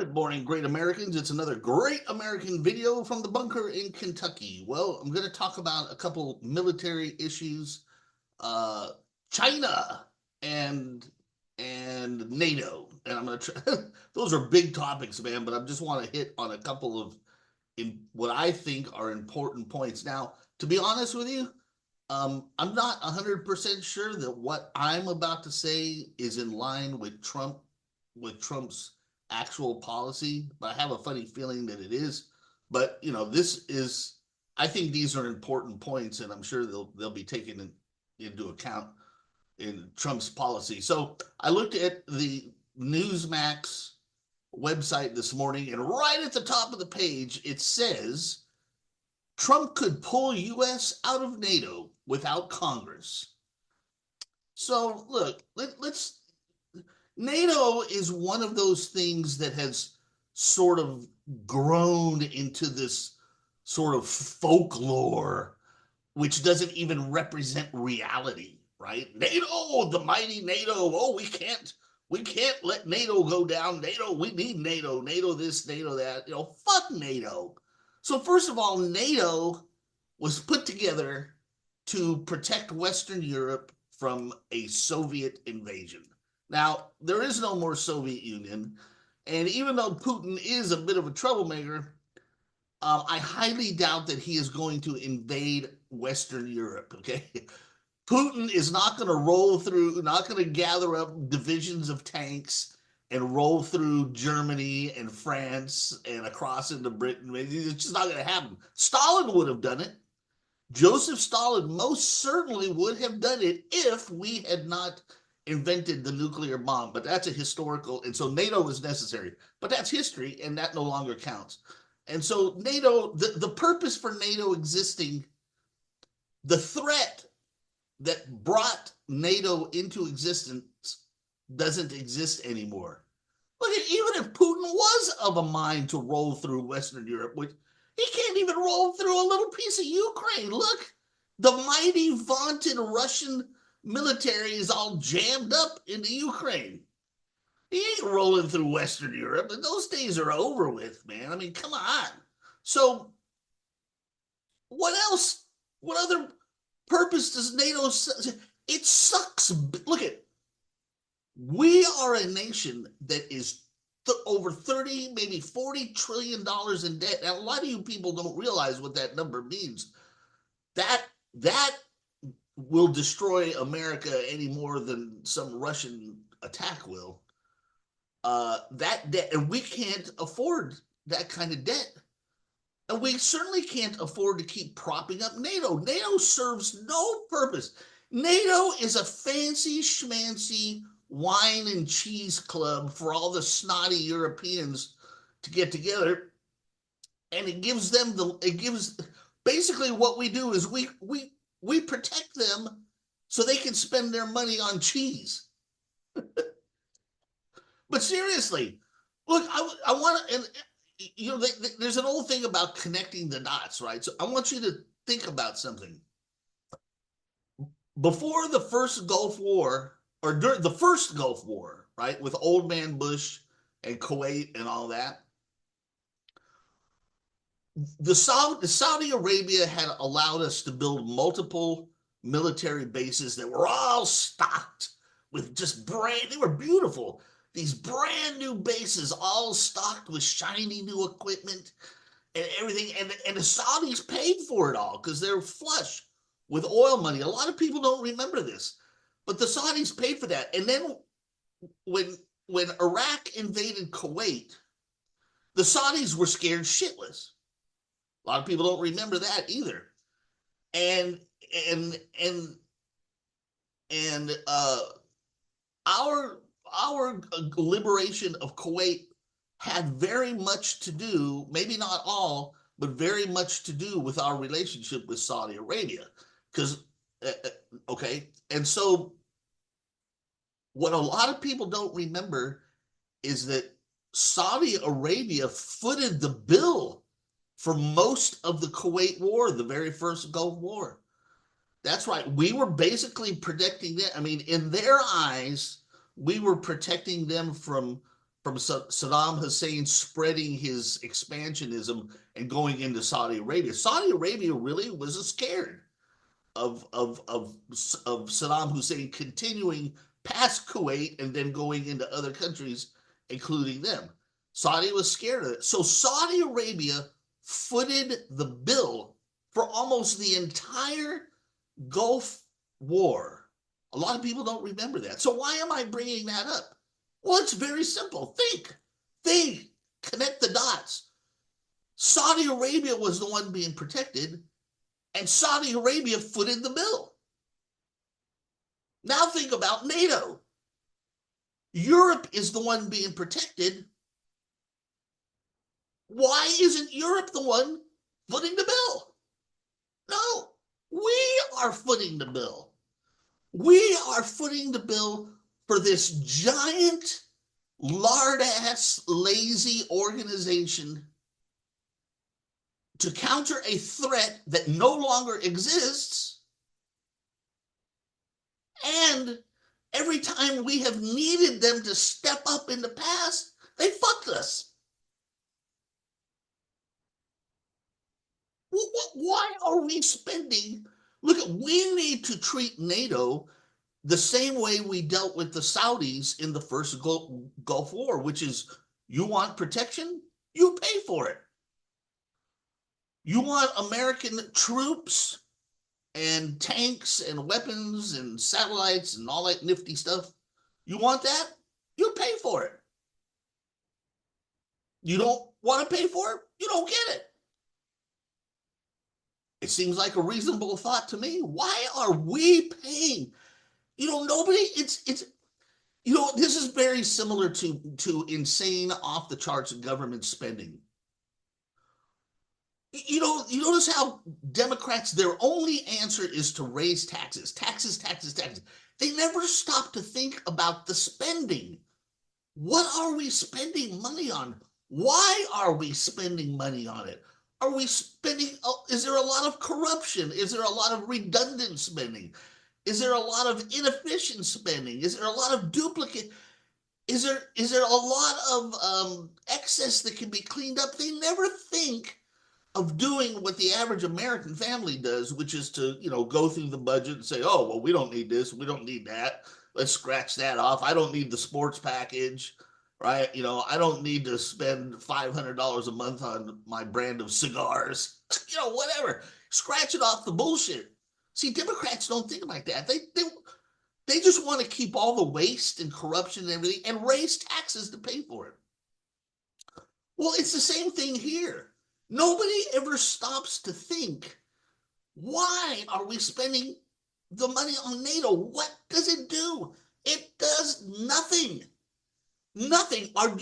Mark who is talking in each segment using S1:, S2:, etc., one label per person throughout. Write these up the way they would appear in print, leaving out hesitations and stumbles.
S1: Good morning, great Americans. It's another great American video from the bunker in Kentucky. Well, I'm going to talk about a couple military issues, uh, China and NATO, and I'm going to try. Those are big topics, man. But I just want to hit on a couple of what I think are important points. Now, to be honest with you, I'm not 100% sure that what I'm about to say is in line with Trump's actual policy, but I have a funny feeling that it is. But this is, I think these are important points, and I'm sure they'll be taken into account in Trump's policy. So I looked at the Newsmax website this morning, and right at the top of the page, it says Trump could pull U.S. out of NATO without Congress. So look, let's NATO is one of those things that has sort of grown into this sort of folklore, which doesn't even represent reality, right? NATO, the mighty NATO. Oh, we can't let NATO go down. NATO, we need NATO. NATO this, NATO that. Fuck NATO. So first of all, NATO was put together to protect Western Europe from a Soviet invasion. Now, there is no more Soviet Union, and even though Putin is a bit of a troublemaker, I highly doubt that he is going to invade Western Europe, okay? Putin is not going to roll through, not going to gather up divisions of tanks and roll through Germany and France and across into Britain. It's just not going to happen. Stalin would have done it. Joseph Stalin most certainly would have done it if we had not invented the nuclear bomb, but that's a historical, and so NATO is necessary, but that's history, and that no longer counts. And so NATO, the purpose for NATO existing, the threat that brought NATO into existence doesn't exist anymore. Look, even if Putin was of a mind to roll through Western Europe, which he can't even roll through a little piece of Ukraine. Look, the mighty, vaunted Russian military is all jammed up into Ukraine. He ain't rolling through Western Europe, and those days are over with, man. I mean, come on. So, what else? What other purpose does NATO? It sucks. Look at, we are a nation that is over 30, maybe $40 trillion in debt. Now, a lot of you people don't realize what that number means. That will destroy America any more than some Russian attack will. That debt, and we can't afford that kind of debt. And we certainly can't afford to keep propping up NATO. NATO serves no purpose. NATO is a fancy schmancy wine and cheese club for all the snotty Europeans to get together. And it gives basically what we do is we protect them so they can spend their money on cheese. But seriously, look, I want to, and there's an old thing about connecting the dots, right? So I want you to think about something. Before the first Gulf War, or during the first Gulf War, right, with Old Man Bush and Kuwait and all that, the Saudi Arabia had allowed us to build multiple military bases that were all stocked with they were beautiful. These brand new bases, all stocked with shiny new equipment and everything. And the Saudis paid for it all because they're flush with oil money. A lot of people don't remember this, but the Saudis paid for that. And then when Iraq invaded Kuwait, the Saudis were scared shitless. A lot of people don't remember that either. And our liberation of Kuwait had very much to do, maybe not all, but very much to do with our relationship with Saudi Arabia. Because, okay, and so what a lot of people don't remember is that Saudi Arabia footed the bill for most of the Kuwait War, the very first Gulf War. That's right. We were basically protecting them. I mean, in their eyes, we were protecting them from from Saddam Hussein spreading his expansionism and going into Saudi Arabia. Saudi Arabia really was scared of Saddam Hussein continuing past Kuwait and then going into other countries, including them. Saudi was scared of it. So Saudi Arabia footed the bill for almost the entire Gulf War. A lot of people don't remember that. So why am I bringing that up? Well, it's very simple. Think, connect the dots. Saudi Arabia was the one being protected, and Saudi Arabia footed the bill. Now think about NATO. Europe is the one being protected. Why isn't Europe the one footing the bill? No, we are footing the bill. We are footing the bill for this giant, lard-ass, lazy organization to counter a threat that no longer exists. And every time we have needed them to step up in the past, they fucked us. Why are we spending? Look, we need to treat NATO the same way we dealt with the Saudis in the first Gulf War, which is you want protection, you pay for it. You want American troops and tanks and weapons and satellites and all that nifty stuff, you want that, you pay for it. You don't want to pay for it, you don't get it. It seems like a reasonable thought to me. Why are we paying? Nobody, it's this is very similar to insane off the charts government spending. You notice how Democrats, their only answer is to raise taxes. They never stop to think about the spending. What are we spending money on? Why are we spending money on it? Are we spending, is there a lot of corruption? Is there a lot of redundant spending? Is there a lot of inefficient spending? Is there a lot of duplicate? Is there a lot of excess that can be cleaned up? They never think of doing what the average American family does, which is to, go through the budget and say, oh, well, we don't need this, we don't need that. Let's scratch that off. I don't need the sports package, right? I don't need to spend $500 a month on my brand of cigars, whatever. Scratch it off the bullshit. See, Democrats don't think like that. They just want to keep all the waste and corruption and everything and raise taxes to pay for it. Well, it's the same thing here. Nobody ever stops to think, why are we spending the money on NATO? What does it do? It does nothing. Nothing. And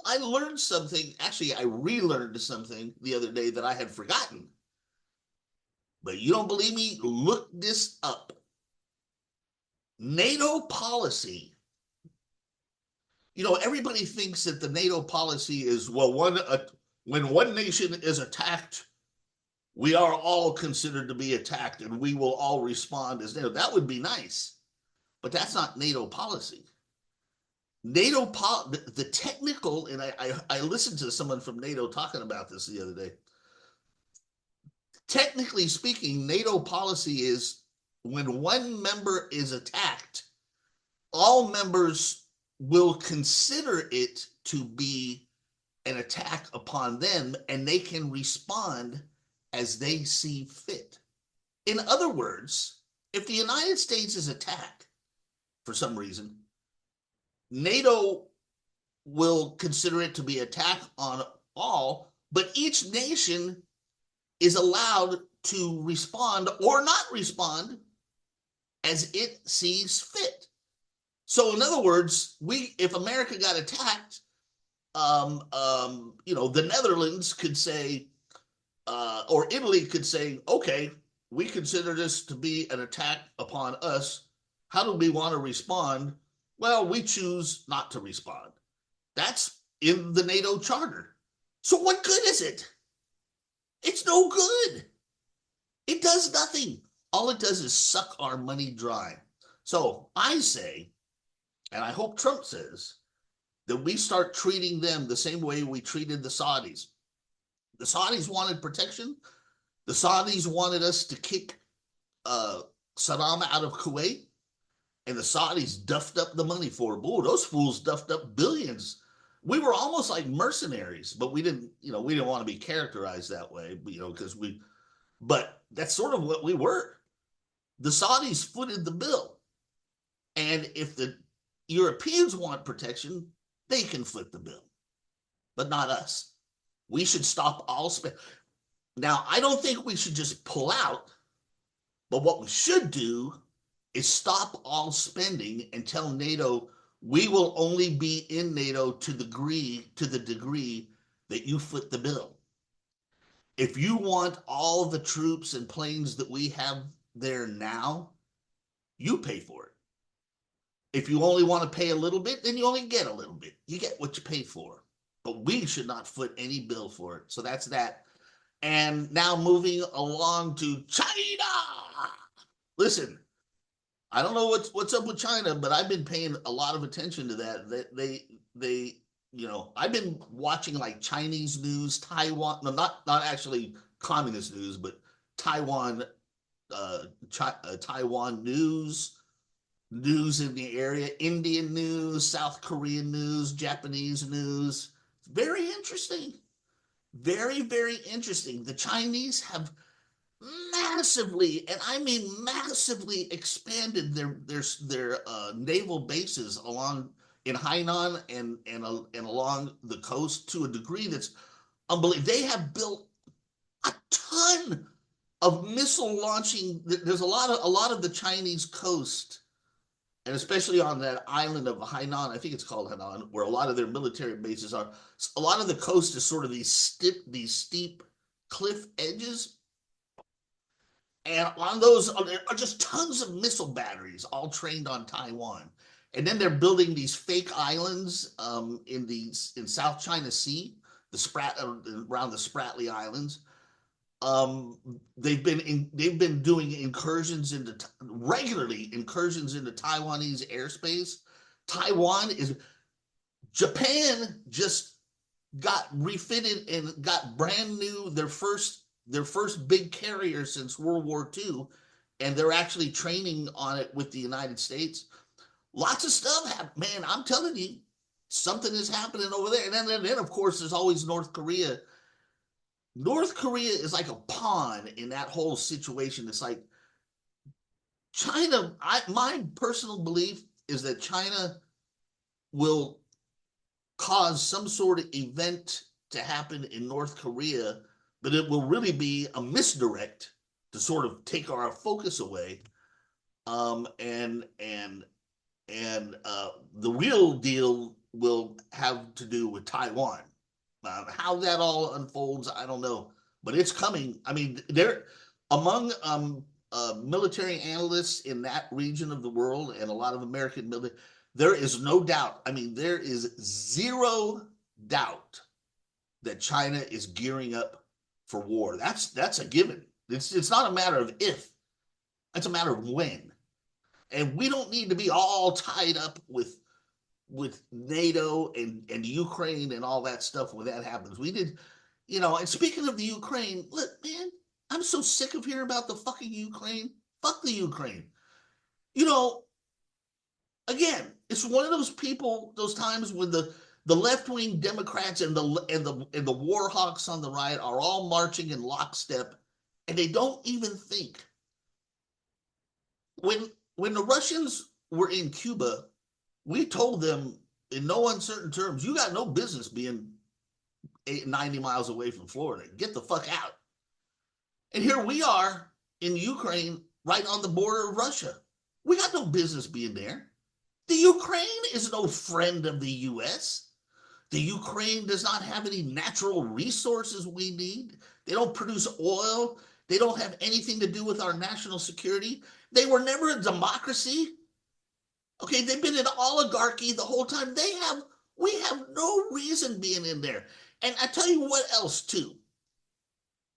S1: I learned something. Actually, I relearned something the other day that I had forgotten. But you don't believe me? Look this up. NATO policy. Everybody thinks that the NATO policy is, well, when one nation is attacked, we are all considered to be attacked and we will all respond as NATO. That would be nice, but that's not NATO policy. The technical, and I listened to someone from NATO talking about this the other day. Technically speaking, NATO policy is when one member is attacked, all members will consider it to be an attack upon them, and they can respond as they see fit. In other words, if the United States is attacked for some reason, NATO will consider it to be attack on all, but each nation is allowed to respond or not respond as it sees fit. So in other words, if America got attacked, the Netherlands could say, or Italy could say, okay, we consider this to be an attack upon us. How do we want to respond? Well, we choose not to respond. That's in the NATO charter. So what good is it? It's no good. It does nothing. All it does is suck our money dry. So I say, and I hope Trump says, that we start treating them the same way we treated the Saudis. The Saudis wanted protection. The Saudis wanted us to kick Saddam out of Kuwait, and the Saudis duffed up the money for it. Oh, those fools duffed up billions. We were almost like mercenaries, but we didn't, we didn't want to be characterized that way, because but that's sort of what we were. The Saudis footed the bill. And if the Europeans want protection, they can foot the bill, but not us. We should stop all spend. Now, I don't think we should just pull out, but what we should do is stop all spending and tell NATO we will only be in NATO to the degree that you foot the bill. If you want all the troops and planes that we have there now, you pay for it. If you only want to pay a little bit, then you only get a little bit. You get what you pay for. But we should not foot any bill for it. So that's that. And now moving along to China. Listen, I don't know what's up with China, but I've been paying a lot of attention to that. They I've been watching like Chinese news, Taiwan, no, not actually communist news, but Taiwan, Taiwan news in the area, Indian news, South Korean news, Japanese news. Very interesting. Very, very interesting. The Chinese have massively, and I mean massively, expanded their naval bases in Hainan and along the coast to a degree that's unbelievable. They have built a ton of missile launching. There's a lot of the Chinese coast, and especially on that island of Hainan, I think it's called Hainan, where a lot of their military bases are. A lot of the coast is sort of these steep cliff edges. And on those are just tons of missile batteries, all trained on Taiwan. And then they're building these fake islands in South China Sea, around the Spratly Islands. They've been doing regularly incursions into Taiwanese airspace. Japan just got refitted and got brand new, their first big carrier since World War II, and they're actually training on it with the United States. Lots of stuff man, I'm telling you, something is happening over there. And then of course, there's always North Korea. North Korea is like a pawn in that whole situation. It's like China, my personal belief is that China will cause some sort of event to happen in North Korea, but it will really be a misdirect to sort of take our focus away. And the real deal will have to do with Taiwan. How that all unfolds, I don't know, but it's coming. I mean, they're among military analysts in that region of the world and a lot of American military. There is no doubt. I mean, there is zero doubt that China is gearing up for war. That's a given. It's not a matter of if, it's a matter of when. And we don't need to be all tied up with NATO and Ukraine and all that stuff when that happens. We did, and speaking of the Ukraine, look, man, I'm so sick of hearing about the fucking Ukraine. Fuck the Ukraine. Again, it's one of those times when the left-wing Democrats and the war hawks on the right are all marching in lockstep, and they don't even think. When the Russians were in Cuba, we told them in no uncertain terms, you got no business being 90 miles away from Florida. Get the fuck out. And here we are in Ukraine, right on the border of Russia. We got no business being there. The Ukraine is no friend of the U.S. The Ukraine does not have any natural resources we need. They don't produce oil. They don't have anything to do with our national security. They were never a democracy. Okay, they've been an oligarchy the whole time. We have no reason being in there. And I tell you what else, too.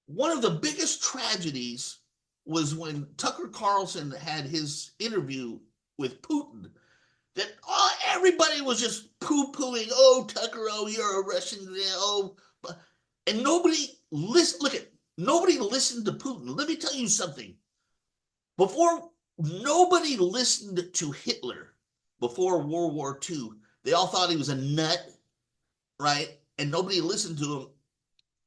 S1: One of the biggest tragedies was when Tucker Carlson had his interview with Putin. that everybody was just poo-pooing, oh, Tucker, oh, you're a Russian, oh, and nobody listen. Look at nobody listened to Putin. Let me tell you something. Before nobody listened to Hitler before World War II, they all thought he was a nut, right? And nobody listened to him.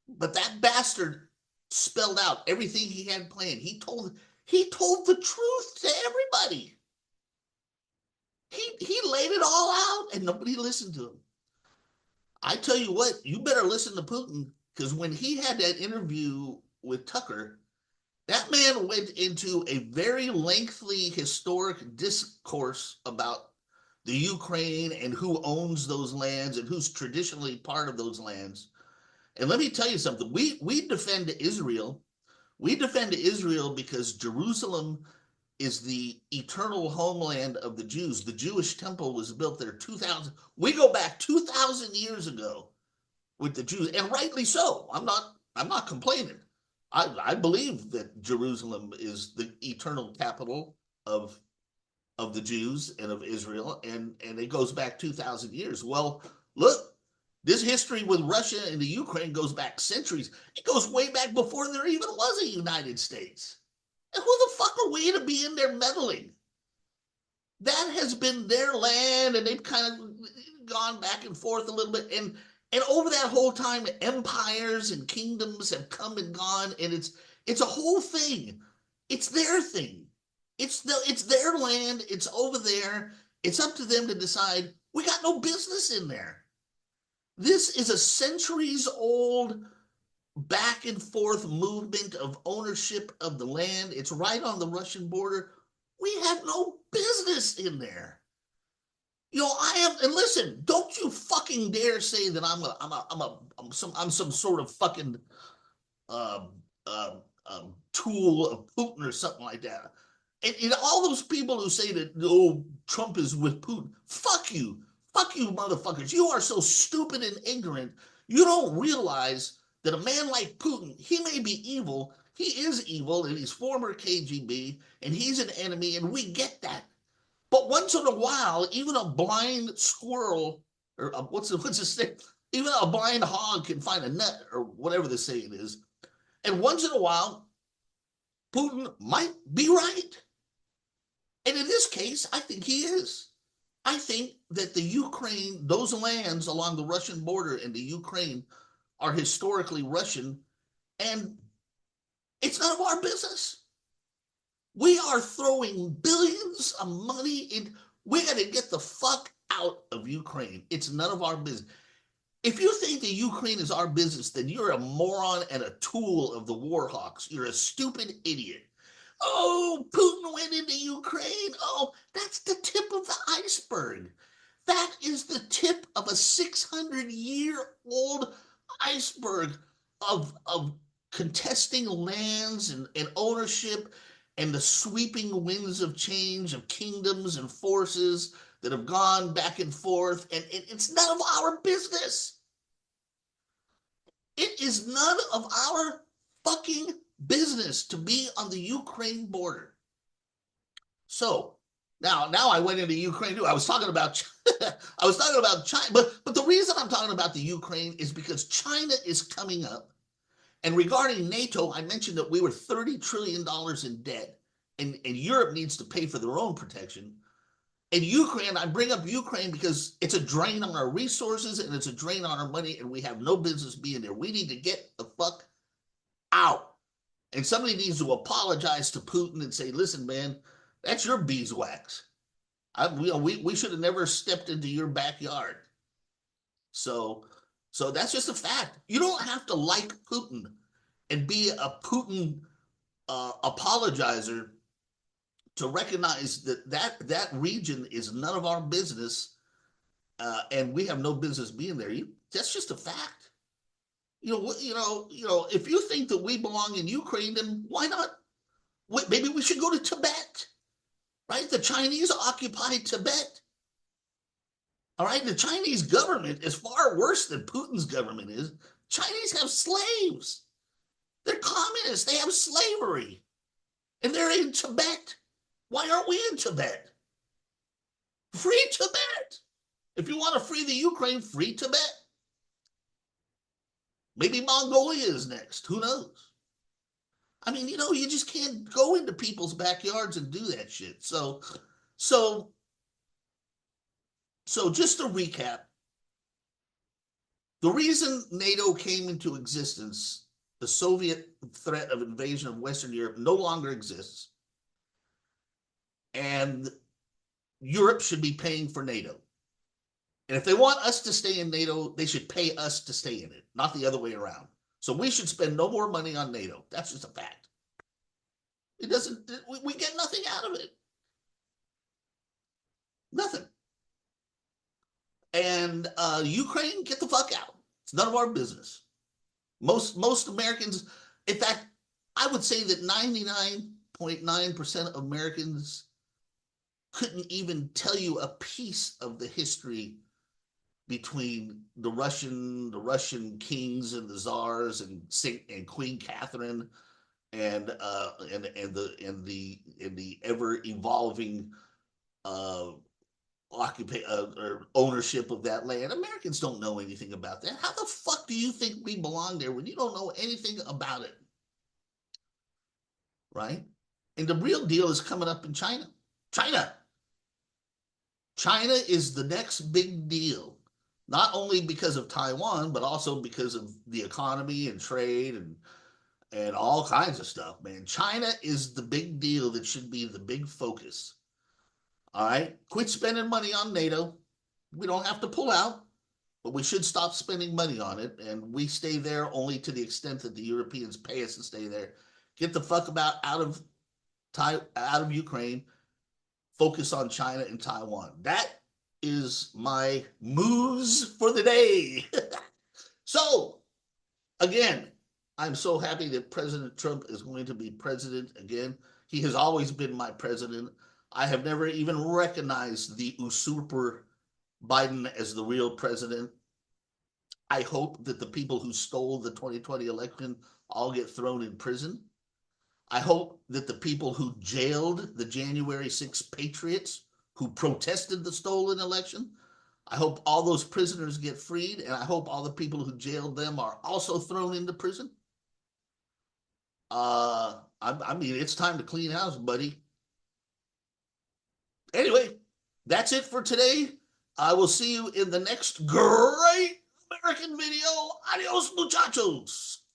S1: But that bastard spelled out everything he had planned. He told the truth to everybody. He laid it all out and nobody listened to him. I tell you what, you better listen to Putin, because when he had that interview with Tucker, that man went into a very lengthy historic discourse about the Ukraine and who owns those lands and who's traditionally part of those lands. And let me tell you something. We defend Israel. We defend Israel because Jerusalem is the eternal homeland of the Jews. The Jewish temple was built there 2,000. We go back 2,000 years ago with the Jews, and rightly so. I'm not complaining. I believe that Jerusalem is the eternal capital of the Jews and of Israel, and it goes back 2,000 years. Well, look, this history with Russia and the Ukraine goes back centuries. It goes way back before there even was a United States. And who the fuck are we to be in there meddling? That has been their land, and they've kind of gone back and forth a little bit. And over that whole time, empires and kingdoms have come and gone, and it's a whole thing. It's their thing. It's their land. It's over there. It's up to them to decide. We got no business in there. This is a centuries old back and forth movement of ownership of the land. It's right on the Russian border. We have no business in there. You know, I am, and listen, don't you fucking dare say that I'm some sort of fucking um, tool of Putin or something like that. And all those people who say that, oh, Trump is with Putin, fuck you, motherfuckers. You are so stupid and ignorant. You don't realize that a man like Putin, he may be evil. He is evil, and he's former KGB, and he's an enemy, and we get that. But once in a while, even a blind squirrel, or what's his name? Even a blind hog can find a nut, or whatever the saying is. And once in a while, Putin might be right. And in this case, I think he is. I think that the Ukraine, those lands along the Russian border and the Ukraine are historically Russian, and it's none of our business. We are throwing billions of money in. We got to get the fuck out of Ukraine. It's none of our business. If you think that Ukraine is our business, then you're a moron and a tool of the war hawks. You're a stupid idiot. Oh, Putin went into Ukraine. Oh, that's the tip of the iceberg. That is the tip of a 600-year-old iceberg of contesting lands and ownership and the sweeping winds of change of kingdoms and forces that have gone back and forth. And it's none of our business. It is none of our fucking business to be on the Ukraine border. So now I went into Ukraine too. I was talking about China, but the reason I'm talking about the Ukraine is because China is coming up. And regarding NATO, I mentioned that we were $30 trillion in debt, and Europe needs to pay for their own protection. And Ukraine, I bring up Ukraine because it's a drain on our resources and it's a drain on our money, and we have no business being there. We need to get the fuck out. And somebody needs to apologize to Putin and say, listen, man, that's your beeswax. We should have never stepped into your backyard. So that's just a fact. You don't have to like Putin and be a Putin apologizer to recognize that region is none of our business, and we have no business being there. That's just a fact. If you think that we belong in Ukraine, then why not? Maybe we should go to Tibet, right? The Chinese occupied Tibet. All right, the Chinese government is far worse than Putin's government is. Chinese have slaves. They're communists. They have slavery. And they're in Tibet. Why aren't we in Tibet? Free Tibet. If you want to free the Ukraine, free Tibet. Maybe Mongolia is next. Who knows? I mean, you just can't go into people's backyards and do that shit. So, so just to recap, the reason NATO came into existence, the Soviet threat of invasion of Western Europe no longer exists, and Europe should be paying for NATO. And if they want us to stay in NATO, they should pay us to stay in it, not the other way around. So we should spend no more money on NATO. That's just a fact. It doesn't, we get nothing out of it. Nothing. And Ukraine, get the fuck out. It's none of our business. Most Americans, in fact, I would say that 99.9% of Americans couldn't even tell you a piece of the history between the Russian kings and the czars and Queen Catherine and the ever evolving or ownership of that land. Americans don't know anything about that. How the fuck do you think we belong there when you don't know anything about it? Right? And the real deal is coming up in China. China is the next big deal, not only because of Taiwan, but also because of the economy and trade and all kinds of stuff, man. China is the big deal that should be the big focus. All right? Quit spending money on NATO. We don't have to pull out, but we should stop spending money on it, and we stay there only to the extent that the Europeans pay us to stay there. Get the fuck out of Ukraine. Focus on China and Taiwan. That is my moves for the day. So, again, I'm so happy that President Trump is going to be president again. He has always been my president. I have never even recognized the usurper Biden as the real president. I hope that the people who stole the 2020 election all get thrown in prison. I hope that the people who jailed the January 6th patriots who protested the stolen election, I hope all those prisoners get freed, and I hope all the people who jailed them are also thrown into prison. I mean, it's time to clean house, buddy. Anyway, that's it for today. I will see you in the next great American video. Adios, muchachos.